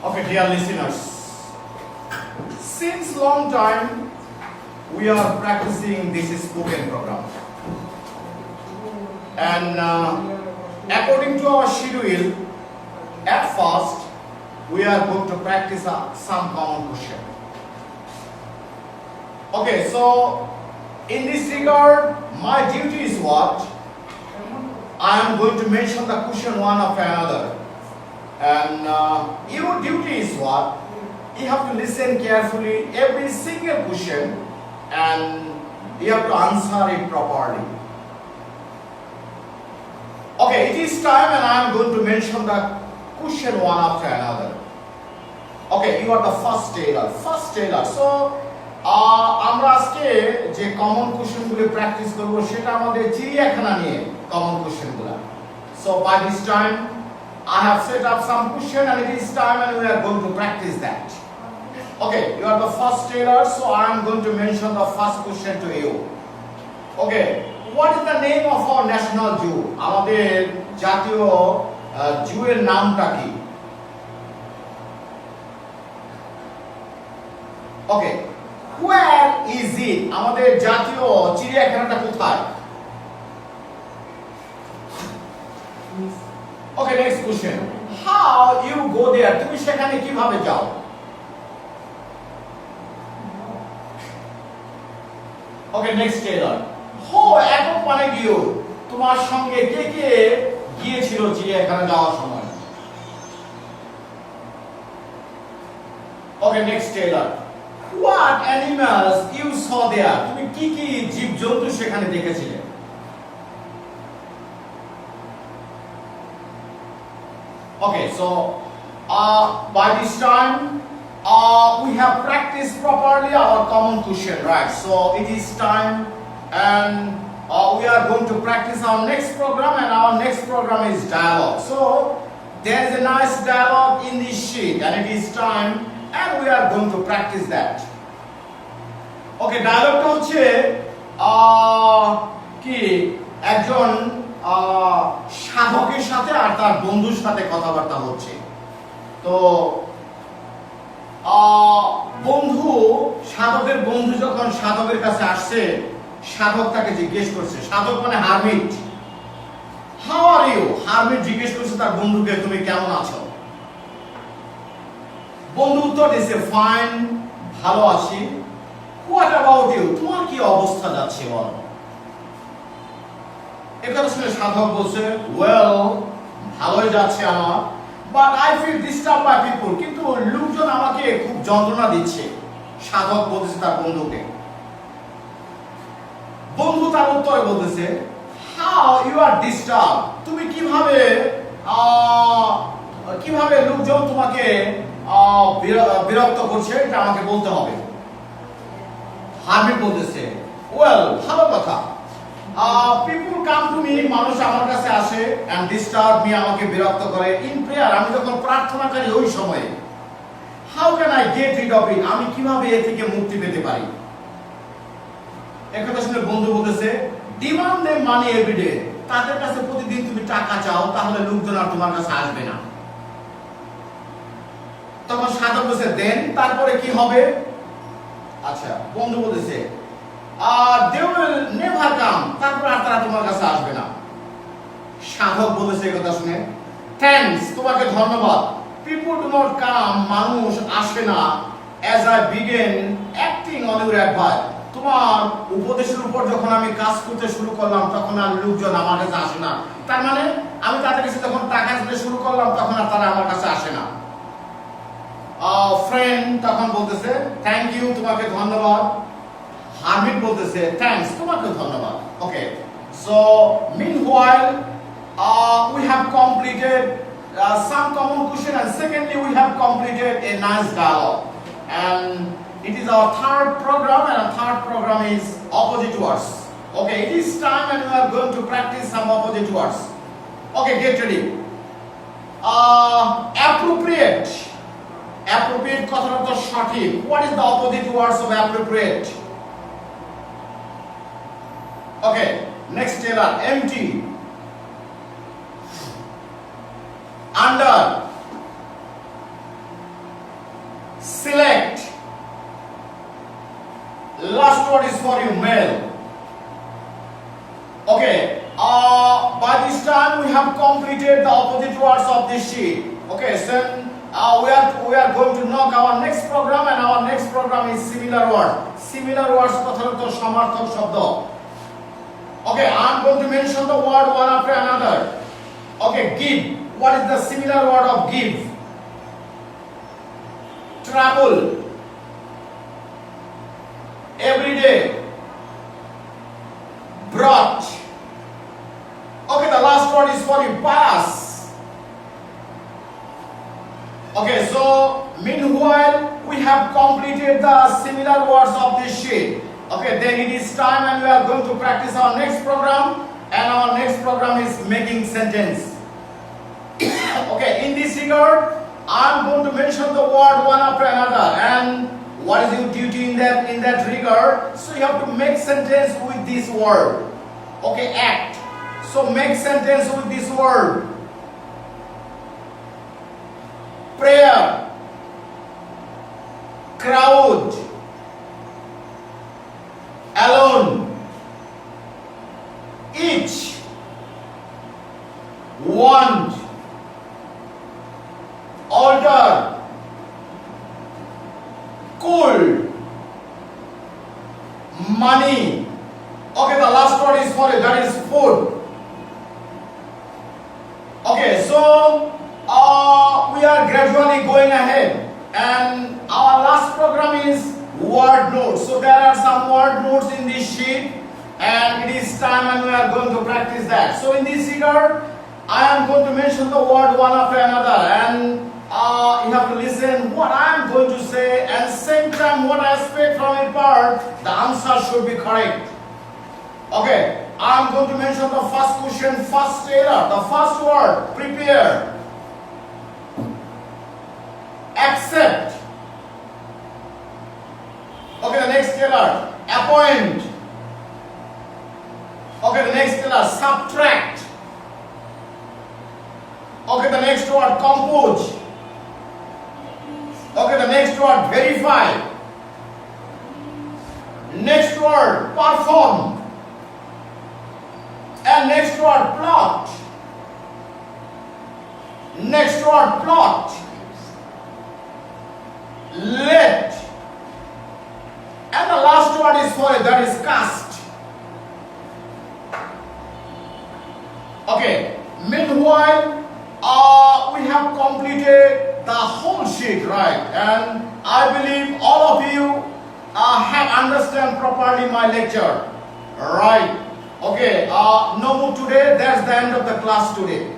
Okay, dear listeners, since long time we are practicing this spoken program, and according to our schedule, at first we are going to practice some common question. Okay, so in this regard, my duty is what? I am going to mention the question one after another. And your duty is what? You have to listen carefully every single question and you have to answer it properly. Okay, it is time and I am going to mention the question one after another. Okay, you are the first tailor. So, আমরা আজকে যে common কোশ্চেনগুলো practice করব সেটা আমাদের চিড়িয়াখানা নিয়ে common কোশ্চেনগুলো. So by this time I have set up some question and it is time and we are going to practice that. Okay, you are the first tailor, so I am going to mention the first question to you. Okay, what is the name of our national zoo? আমাদের জাতীয় জু এর নামটা কি? Okay, where is it? আমাদের জাতীয় চিড়িয়াখানাটা কোথায়? Okay, next question. How you go there? তুমি সেখানে কিভাবে যাও? Okay, next tailor. Who accompanied you? তোমার সঙ্গে কে কে গিয়েছিল চিড়িয়াখানা যাওয়ার সময়? Okay, next tailor. What animals you saw there? তুমি কি কি জীবজন্তু সেখানে দেখেছিলে? Okay, so by this time we have practiced properly our common question, right? So it is time and we are going to practice our next program and our next program is dialogue. So there is a nice dialogue in this sheet and it is time and we are going to practice that. Okay, dialogue টা হচ্ছে কি একজন সাধকের সাথে আর তার বন্ধুর সাথে কথাবার্তা হচ্ছে। তো বন্ধু সাধকের বন্ধু যখন সাধকের কাছে আসছে, সাধক তাকে জিজ্ঞেস করছে, সাধক মানে hermit, how are you? Hermit জিজ্ঞেস করছে তার বন্ধুকে, তুমি কেমন আছো? বন্ধু উত্তর দিয়েছে, ফাইন, ভালো আছি। What about you? তোমার কি অবস্থা যাচ্ছে বলো? একথা শুনে সাধক বলছে, ওয়েল, ভালোই যাচ্ছে আমার, but I feel disturb by people, কিন্তু লোকজন আমাকে খুব যন্ত্রণা দিচ্ছে। সাধক বলতেছে তার বন্ধুকে। বন্ধু তার উত্তরে বলতেছে, হাউ ইউ আর ডিস্টার্ব? তুমি কিভাবে লোকজন তোমাকে বিরক্ত করছে এটা আমাকে বলতে হবে। হারমিট বলতেছে, ওয়েল, ভালো কথা। People come to me, মানুষ আমার কাছে আসে and disturb me, আমাকে বিরক্ত করে in prayer, আমি যখন প্রার্থনা করি ওই সময়ে। How can I get rid of it? আমি কিভাবে এ থেকে মুক্তি পেতে পারি? একথা শুনে বন্ধু বলতেছে, demand them money every day, তাদের কাছে প্রতিদিন তুমি টাকা চাও, তাহলে লোকজন আর তোমার কাছে আসবে না। তখন সাধক বলছে, দেন তারপরে কি হবে? আচ্ছা, বন্ধু বলতেছে, they will never come, তারপর আর তারা তোমার কাছে আসবে না। সাধক বলেছে এই কথা শুনে, থ্যাঙ্কস, তোমাকে ধন্যবাদ। people do not come, মানুষ আসে না, as I begin acting on your advice, তোমার উপদেশের উপর যখন আমি কাজ করতে শুরু করলাম তখন আর লোকজন আমার কাছে আসে না। তার মানে আমি তাদের কাছে যখন টাকা দিতে শুরু করলাম তখন আর তারা আমার কাছে আসে না। ফ্রেন্ড তখন বলতেছে, থ্যাংক ইউ, তোমাকে ধন্যবাদ। হারমিট বলতেছে, থ্যাঙ্কস, তোমাকে ধন্যবাদ। ওকে, so meanwhile we have completed some common question and secondly we have completed a nice dialogue and it is our third program and our third program is opposite words. Okay, it is time and we are going to practice some opposite words. Okay, get ready. Appropriate কথার অর্থ সঠিক। What is the opposite words of appropriate? Okay, next tailor, empty, under, word is for you, male. Okay, by this time we have completed the opposite words of this sheet. Okay, so we are going to knock our next program, and our next program is similar word. Similar words প্রথমত সমার্থক শব্দ. Okay, I am going to mention the word one after another. Okay, give. What is the similar word of give? Travel. Every day. Brought. Okay, the last word is for you, pass. Okay, so meanwhile we have completed the similar words of this sheet. Okay, then it is time and we are going to practice our next program, and our next program is making sentence. Okay, in this regard I am going to mention the word one after another, and what is your duty in that regard? So you have to make sentence with this word. Okay, act. So make sentence with this word. Prayer. Crowd. Alone. Each. Want. Alter. Cool. Money. Okay, the last word is for it, that is food. Okay, so we are gradually going ahead, and our last program is word notes. So there are some word notes in this sheet, and it is time and we are going to practice that. So in this regard, I am going to mention the word one after another, and you have to listen what I am going to say, and same time what I expect from it part, the answer should be correct. Okay, I am going to mention the first question, first error, the first word, prepare. Accept. Okay, the next error, appoint. Okay, the next error, subtract. Okay, the next word, compose. Okay, the next word, verify. Next word, perform. And next word, plot. Next word, plot. Let. And the last word is for it, that is cast. Okay, meanwhile, we have completed the whole sheet, right? And I believe all of you have understand properly my lecture, right? Okay, no more today. That's the end of the class today.